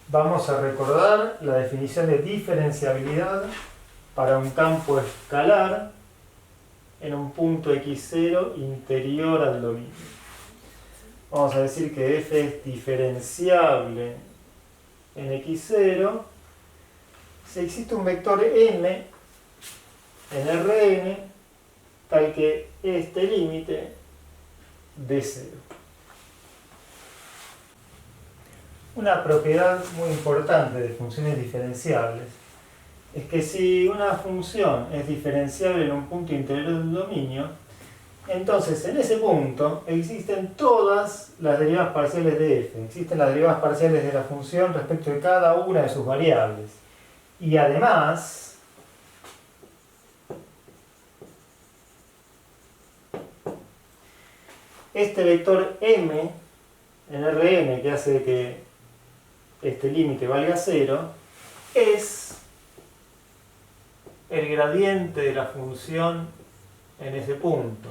Vamos a recordar la definición de diferenciabilidad para un campo escalar en un punto x0 interior al dominio. Vamos a decir que f es diferenciable en x0 si existe un vector m en Rn tal que este límite de 0. Una propiedad muy importante de funciones diferenciables es que si una función es diferenciable en un punto interior del dominio, entonces en ese punto existen todas las derivadas parciales de f, existen las derivadas parciales de la función respecto de cada una de sus variables. Y además, este vector m en Rn, que hace que este límite valga 0, es el gradiente de la función en ese punto.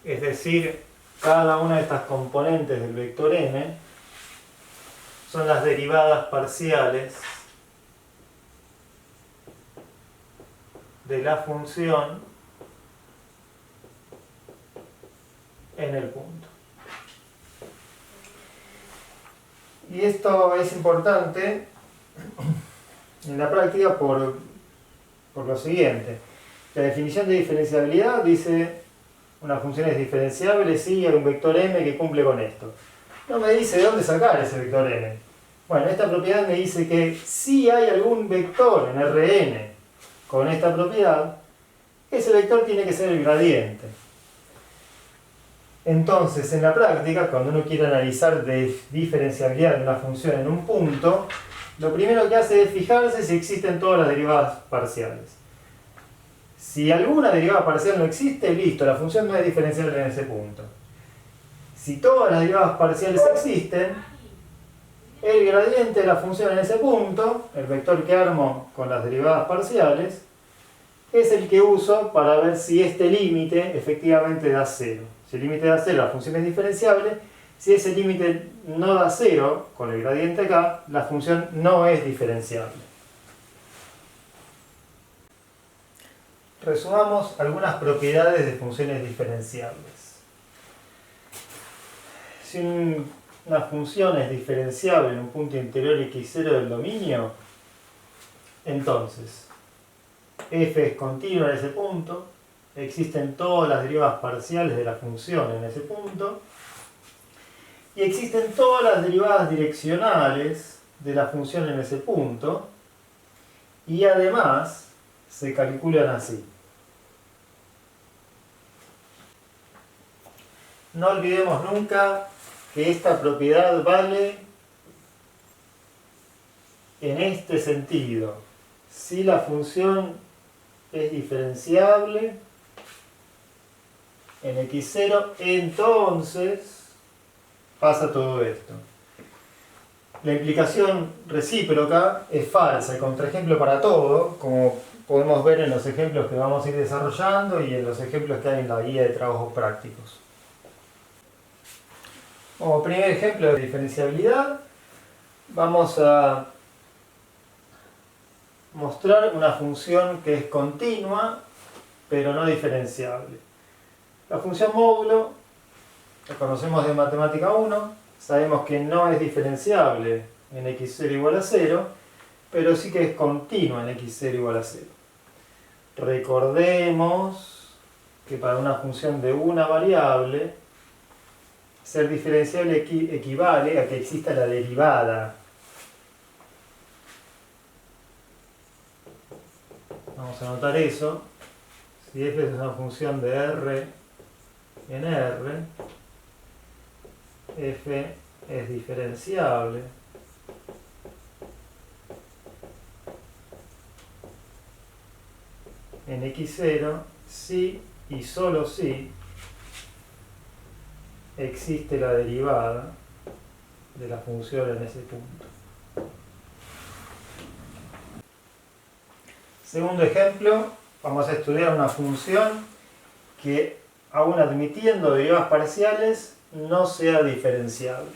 Es decir, cada una de estas componentes del vector m son las derivadas parciales de la función en el punto. Y esto es importante en la práctica por lo siguiente. La definición de diferenciabilidad dice una función es diferenciable si hay un vector m que cumple con esto. No me dice de dónde sacar ese vector m. Bueno, esta propiedad me dice que si hay algún vector en Rn con esta propiedad, ese vector tiene que ser el gradiente. Entonces, en la práctica, cuando uno quiere analizar de diferenciabilidad de una función en un punto, lo primero que hace es fijarse si existen todas las derivadas parciales. Si alguna derivada parcial no existe, listo, la función no es diferenciable en ese punto. Si todas las derivadas parciales existen, el gradiente de la función en ese punto, el vector que armo con las derivadas parciales, es el que uso para ver si este límite efectivamente da 0. Si el límite da 0, la función es diferenciable. Si ese límite no da 0, con el gradiente acá, la función no es diferenciable. Resumamos algunas propiedades de funciones diferenciables. Si una función es diferenciable en un punto interior x0 del dominio, entonces f es continua en ese punto, existen todas las derivadas parciales de la función en ese punto, y existen todas las derivadas direccionales de la función en ese punto, y además se calculan así. No olvidemos nunca que esta propiedad vale en este sentido. Si la función es diferenciable en x0, entonces pasa todo esto. La implicación recíproca es falsa, el contraejemplo para todo, como podemos ver en los ejemplos que vamos a ir desarrollando y en los ejemplos que hay en la guía de trabajos prácticos. Como primer ejemplo de diferenciabilidad, vamos a mostrar una función que es continua, pero no diferenciable. La función módulo, la conocemos de matemática 1, sabemos que no es diferenciable en x0 igual a 0, pero sí que es continua en x0 igual a 0. Recordemos que para una función de una variable, ser diferenciable equivale a que exista la derivada. Vamos a anotar eso. Si f es una función de r en R, f es diferenciable en x0 si y solo si existe la derivada de la función en ese punto. Segundo ejemplo, vamos a estudiar una función que, aún admitiendo derivadas parciales, no sea diferenciable.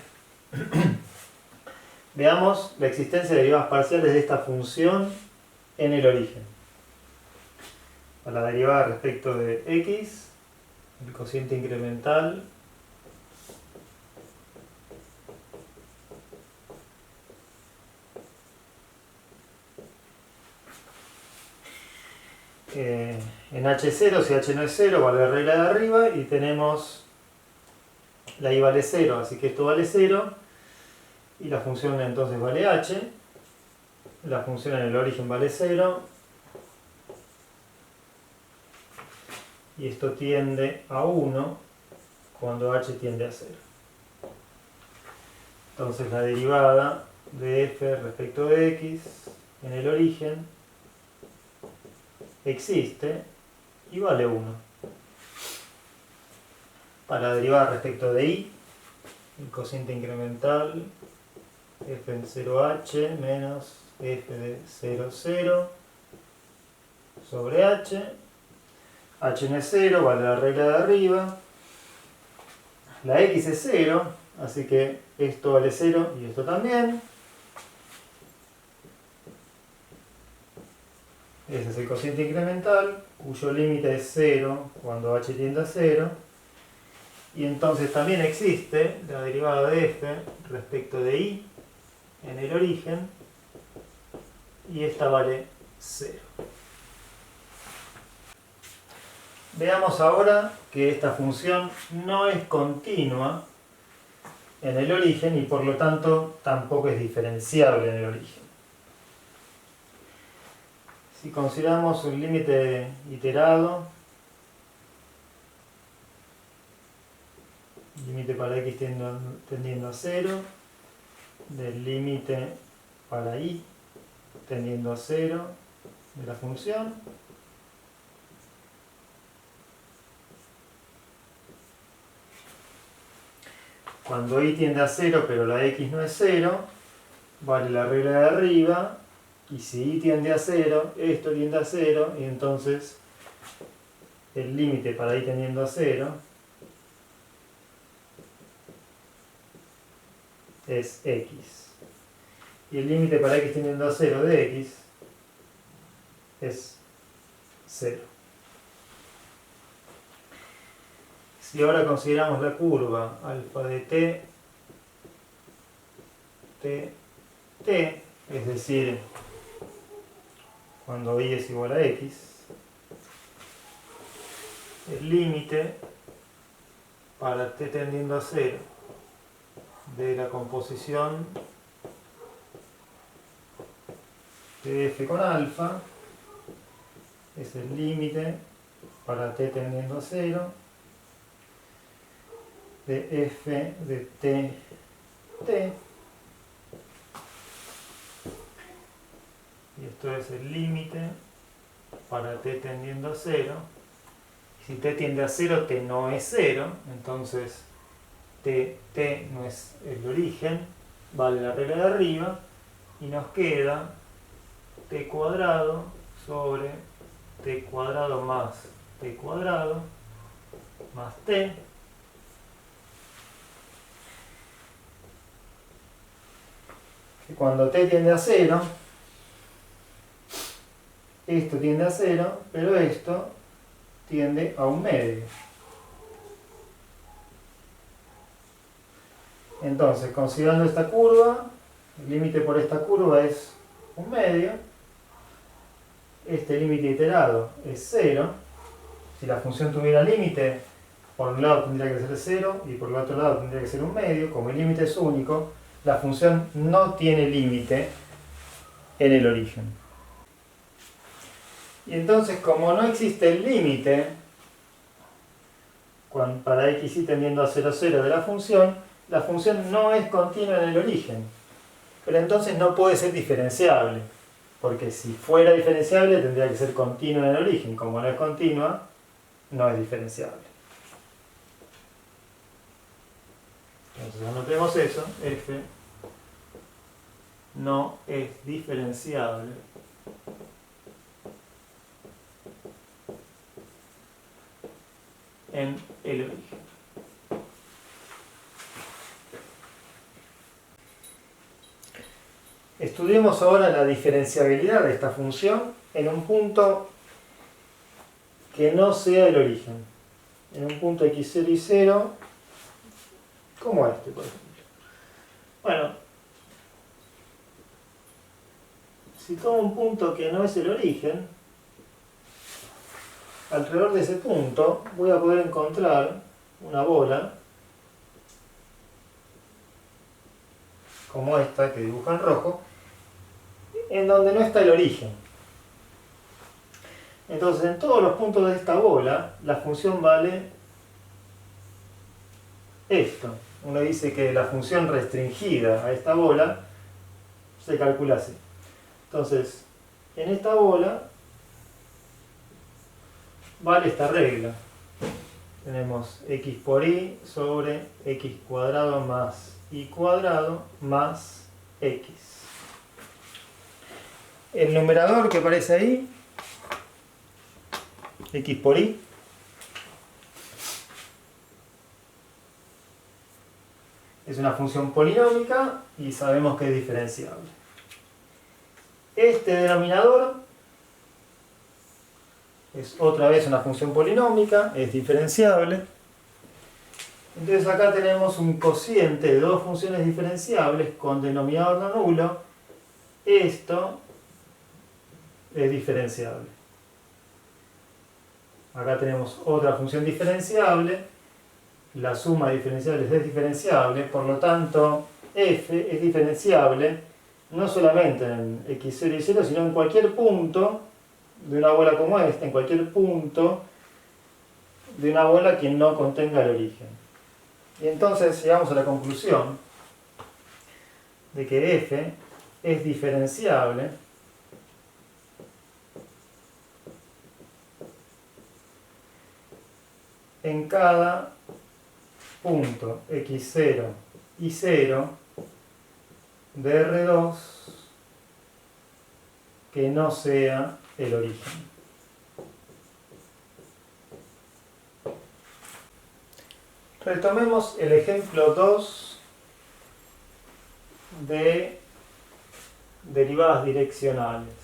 Veamos la existencia de derivadas parciales de esta función en el origen. A la derivada respecto de x, el cociente incremental en h0, si h no es 0, vale la regla de arriba y tenemos la i vale 0, así que esto vale 0 y la función entonces vale h, la función en el origen vale 0 y esto tiende a 1 cuando h tiende a 0. Entonces la derivada de f respecto de x en el origen existe y vale 1. Para la derivada respecto de y, el cociente incremental f en 0h menos f de 0, 0 sobre h. H no es 0, vale la regla de arriba. La x es 0, así que esto vale 0 y esto también. Ese es el cociente incremental, cuyo límite es 0 cuando h tiende a 0. Y entonces también existe la derivada de f respecto de y en el origen, y esta vale 0. Veamos ahora que esta función no es continua en el origen y por lo tanto tampoco es diferenciable en el origen. Si consideramos un límite iterado, límite para x tendiendo a 0, del límite para y tendiendo a 0 de la función, cuando y tiende a 0 pero la x no es 0, vale la regla de arriba, y si y tiende a 0, esto tiende a 0, y entonces el límite para y tendiendo a 0 es x. Y el límite para x tendiendo a 0 de x es 0. Si ahora consideramos la curva alfa de t, es decir, cuando y es igual a x, el límite para t tendiendo a 0 de la composición de f con alfa es el límite para t tendiendo a 0 de f de t, y esto es el límite para t tendiendo a 0. Si t tiende a 0, t no es 0, entonces t no es el origen, vale la regla de arriba, y nos queda t cuadrado sobre t cuadrado más t cuadrado más t. Y cuando t tiende a 0, esto tiende a 0, pero esto tiende a un medio. Entonces, considerando esta curva, el límite por esta curva es un medio. Este límite iterado es 0. Si la función tuviera límite, por un lado tendría que ser 0 y por el otro lado tendría que ser un medio. Como el límite es único, la función no tiene límite en el origen. Y entonces, como no existe el límite para x tendiendo a 0, 0 de la función no es continua en el origen. Pero entonces no puede ser diferenciable, porque si fuera diferenciable tendría que ser continua en el origen. Como no es continua, no es diferenciable. Entonces anotemos eso, f no es diferenciable en el origen. Estudiemos ahora la diferenciabilidad de esta función en un punto que no sea el origen. En un punto x0 y 0, como este, por ejemplo. Bueno, si tomo un punto que no es el origen, alrededor de ese punto voy a poder encontrar una bola como esta que dibuja en rojo, en donde no está el origen. Entonces, en todos los puntos de esta bola, la función vale esto. Uno dice que la función restringida a esta bola se calcula así. Entonces, en esta bola vale esta regla. Tenemos x por y sobre x cuadrado más y cuadrado más x. El numerador que aparece ahí, x por y, es una función polinómica y sabemos que es diferenciable. Este denominador es otra vez una función polinómica, es diferenciable. Entonces acá tenemos un cociente de dos funciones diferenciables con denominador no nulo. Esto es diferenciable. Acá tenemos otra función diferenciable. La suma de diferenciables es diferenciable, por lo tanto f es diferenciable no solamente en x0 y 0, sino en cualquier punto de una bola como esta, en cualquier punto de una bola que no contenga el origen. Y entonces llegamos a la conclusión de que f es diferenciable en cada punto x0 y 0 de R2 que no sea el origen. Retomemos el ejemplo 2 de derivadas direccionales.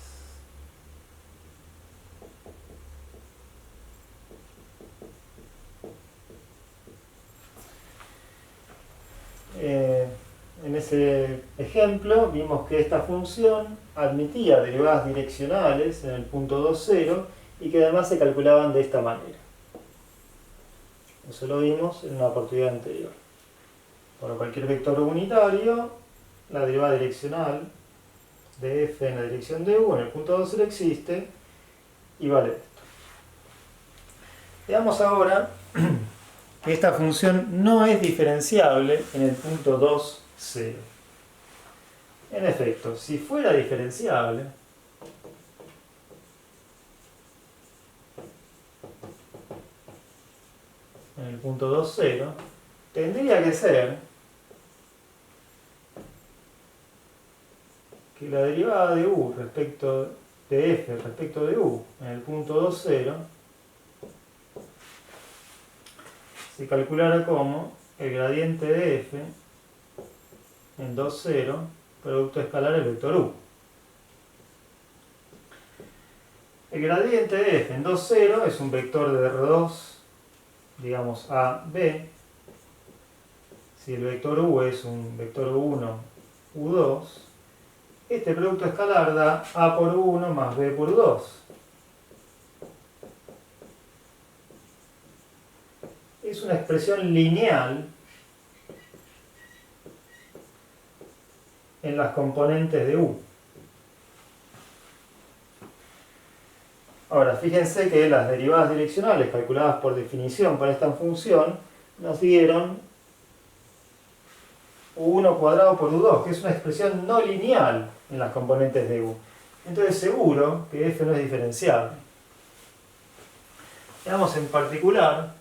En ese ejemplo vimos que esta función admitía derivadas direccionales en el punto 2, 0 y que además se calculaban de esta manera. Eso lo vimos en una oportunidad anterior. Para cualquier vector unitario, la derivada direccional de f en la dirección de u en el punto 2, 0 existe y vale esto. Veamos ahora que esta función no es diferenciable en el punto 2, 0. En efecto, si fuera diferenciable, en el punto 2, 0, tendría que ser que la derivada de u respecto de f respecto de u en el punto 2, 0 se calculara como el gradiente de f en 2, 0 producto escalar el vector u. El gradiente de f en 2, 0 es un vector de R2, digamos a, b. Si el vector u es un vector u1, u2, este producto escalar da a por u1 más b por u2. Es una expresión lineal en las componentes de u. Ahora, fíjense que las derivadas direccionales calculadas por definición para esta función nos dieron u1 cuadrado por u2, que es una expresión no lineal en las componentes de u. Entonces seguro que f no es diferenciable. Veamos en particular,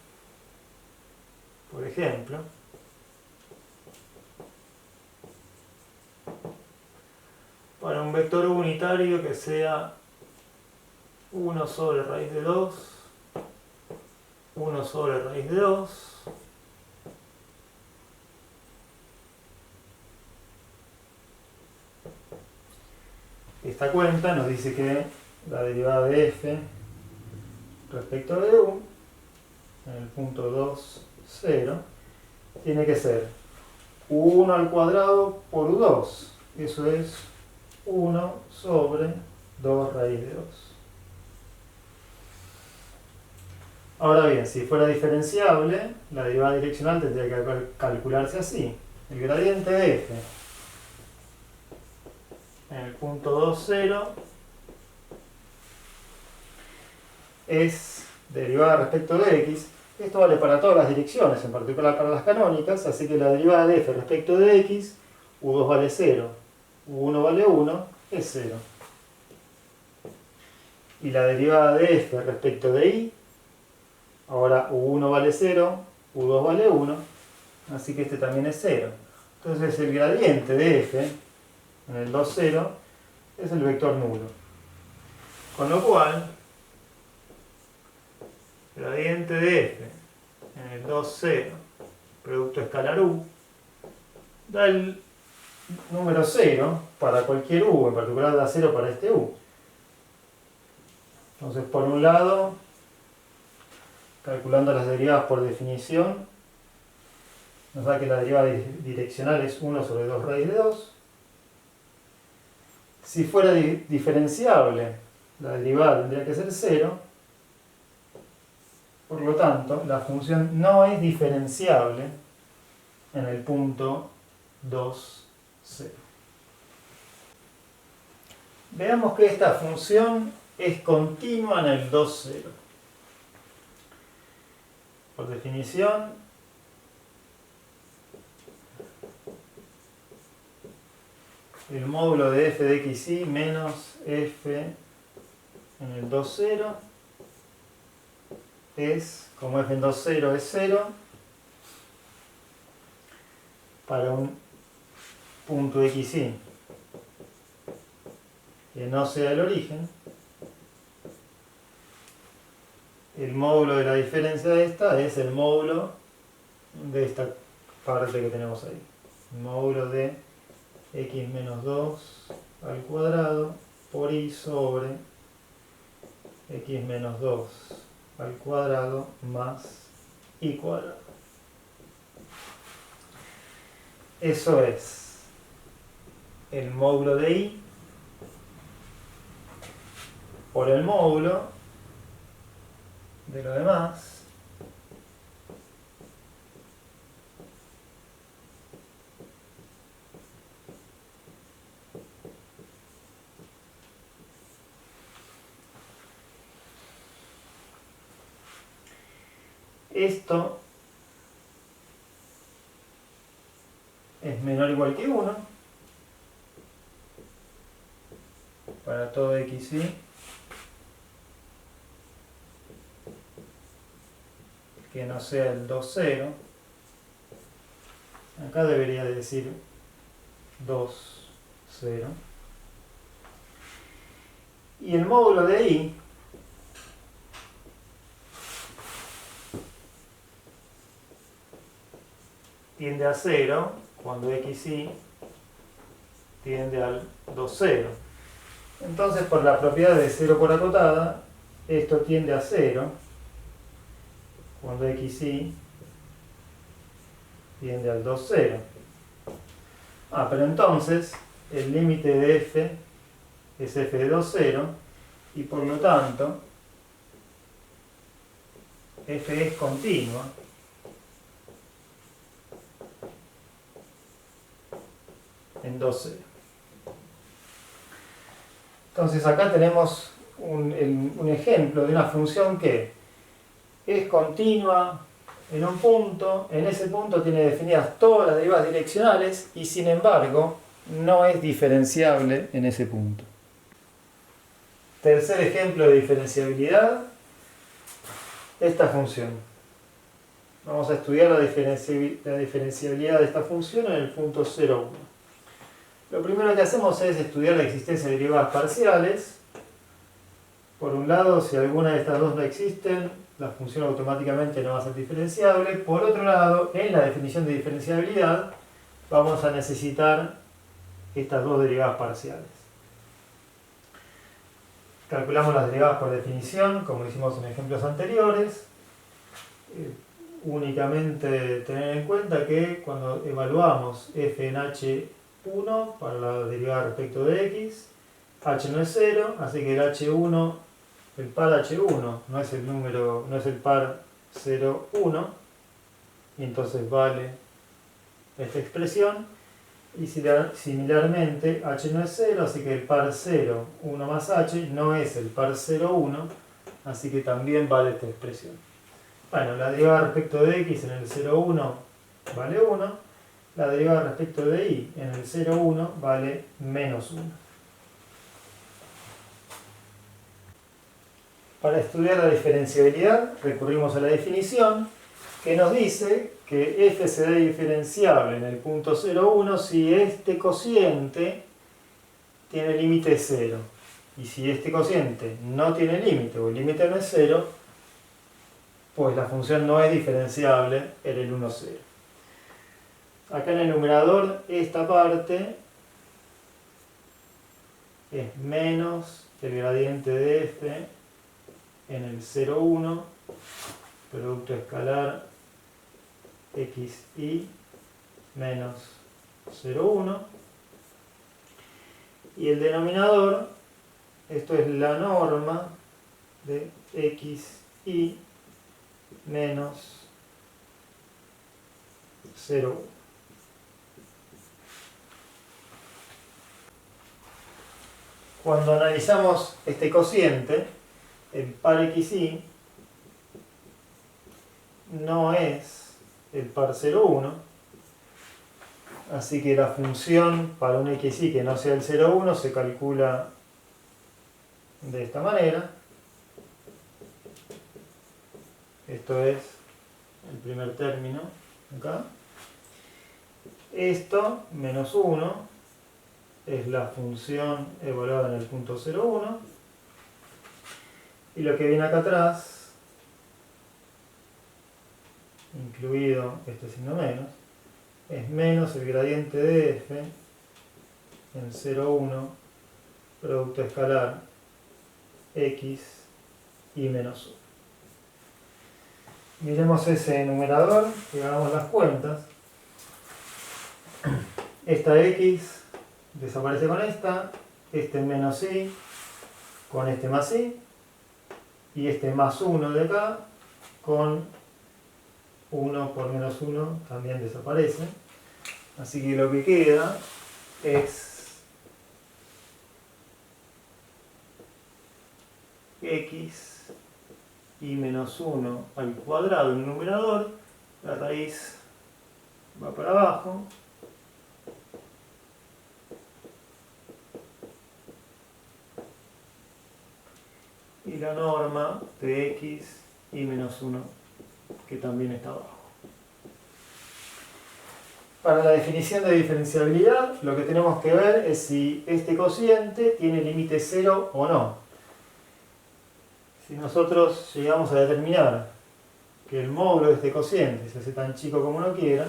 por ejemplo, para un vector unitario que sea 1 sobre raíz de 2, 1 sobre raíz de 2, esta cuenta nos dice que la derivada de f respecto de u en el punto 2, 0 tiene que ser u1 al cuadrado por u2. Eso es 1 sobre 2 raíz de 2. Ahora bien, si fuera diferenciable, la derivada direccional tendría que calcularse así. El gradiente de f en el punto 2, 0 es derivada respecto de x. Esto vale para todas las direcciones, en particular para las canónicas, así que la derivada de f respecto de x, u2 vale 0, u1 vale 1, es 0. Y la derivada de f respecto de y, ahora u1 vale 0, u2 vale 1, así que este también es 0. Entonces el gradiente de f en el 2, 0 es el vector nulo. Con lo cual, gradiente de f en el 2, 0, producto escalar u, da el número 0 para cualquier u, en particular da 0 para este u. Entonces, por un lado, calculando las derivadas por definición, nos da que la derivada direccional es 1 sobre 2 raíz de 2. Si fuera diferenciable, la derivada tendría que ser 0. Por lo tanto, la función no es diferenciable en el punto 2, 0. Veamos que esta función es continua en el 2, 0. Por definición, el módulo de f de x y menos f en el 2, 0 es, como f en 2, 0 es 0, para un punto x y que no sea el origen, el módulo de la diferencia de esta es el módulo de esta parte que tenemos ahí. El módulo de x menos 2 al cuadrado por y sobre x menos 2 al cuadrado más y cuadrado. Eso es el módulo de y por el módulo de lo demás esto es menor o igual que 1 para todo x y que no sea el 2, 0. Acá debería decir 2, 0. Y el módulo de y tiende a 0 cuando x y tiende al 2, 0. Entonces, por la propiedad de 0 por acotada, esto tiende a 0 cuando x y tiende al 2, 0. Pero entonces el límite de f es f de 2, 0 y por lo tanto f es continua en 2, 0. Entonces acá tenemos un ejemplo de una función que es continua en un punto, en ese punto tiene definidas todas las derivadas direccionales y sin embargo no es diferenciable en ese punto. Tercer ejemplo de diferenciabilidad, esta función. Vamos a estudiar la diferenciabilidad de esta función en el punto 0, 1. Lo primero que hacemos es estudiar la existencia de derivadas parciales. Por un lado, si alguna de estas dos no existen, la función automáticamente no va a ser diferenciable. Por otro lado, en la definición de diferenciabilidad, vamos a necesitar estas dos derivadas parciales. Calculamos las derivadas por definición, como hicimos en ejemplos anteriores. Únicamente tener en cuenta que cuando evaluamos f en h1 para la derivada respecto de x, h no es 0, así que el h1, el par h1 no es el número, no es el par 0, 1, y entonces vale esta expresión. Y similarmente h no es 0, así que el par 0, 1 más h no es el par 0, 1, así que también vale esta expresión. Bueno, la derivada respecto de x en el 0, 1 vale 1, la derivada respecto de y en el 0, 1 vale menos 1. Para estudiar la diferenciabilidad recurrimos a la definición que nos dice que f será diferenciable en el punto 0, 1 si este cociente tiene límite 0. Y si este cociente no tiene límite o el límite no es 0, pues la función no es diferenciable en el 1, 0. Acá en el numerador esta parte es menos el gradiente de f en el 0, 1, producto escalar xy menos 0, 1. Y el denominador, esto es la norma de xy menos 0, 1. Cuando analizamos este cociente, el par xy no es el par 0, 1, así que la función para un xy que no sea el 0, 1 se calcula de esta manera. Esto es el primer término acá. Esto, menos 1, es la función evaluada en el punto 0, 1. Y lo que viene acá atrás, incluido este signo menos, es menos el gradiente de f en 0, 1, producto escalar x y menos 1. Miremos ese numerador y hagamos las cuentas. Esta x desaparece con esta, este menos y con este más y este más 1 de acá con 1 por menos 1 también desaparece. Así que lo que queda es x y menos 1 al cuadrado en el numerador. La raíz va para abajo. Y la norma de x y menos 1 que también está abajo. Para la definición de diferenciabilidad lo que tenemos que ver es si este cociente tiene límite 0 o no. Si nosotros llegamos a determinar que el módulo de este cociente se hace tan chico como uno quiera,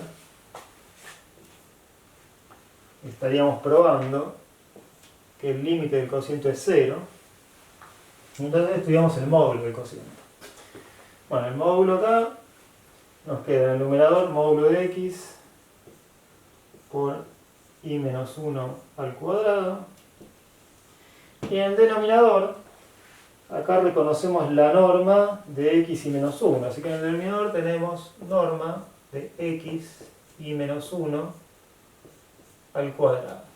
estaríamos probando que el límite del cociente es 0. Entonces estudiamos el módulo del cociente. Bueno, el módulo acá nos queda en el numerador módulo de x por y menos 1 al cuadrado. Y en el denominador, acá reconocemos la norma de x y menos 1. Así que en el denominador tenemos norma de x y menos 1 al cuadrado.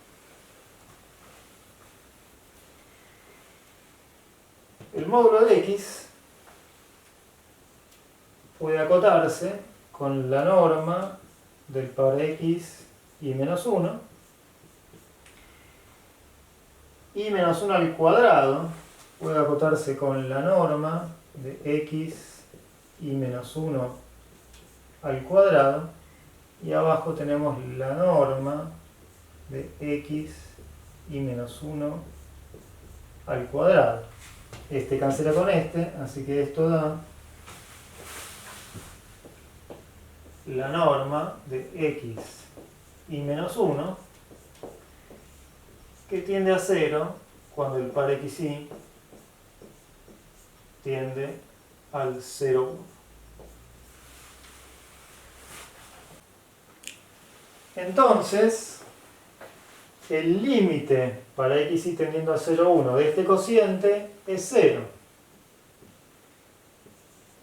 El módulo de x puede acotarse con la norma del par x y menos 1. Y menos 1 al cuadrado puede acotarse con la norma de x y menos 1 al cuadrado. Y abajo tenemos la norma de x y menos 1 al cuadrado. Este cancela con este, así que esto da la norma de x y menos 1, que tiende a 0 cuando el par xy tiende al 0,1. Entonces, el límite para x tendiendo a 0,1 de este cociente es 0.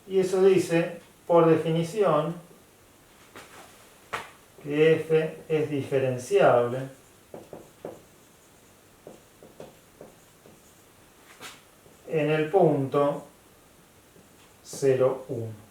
Y eso dice, por definición, que f es diferenciable en el punto 0,1.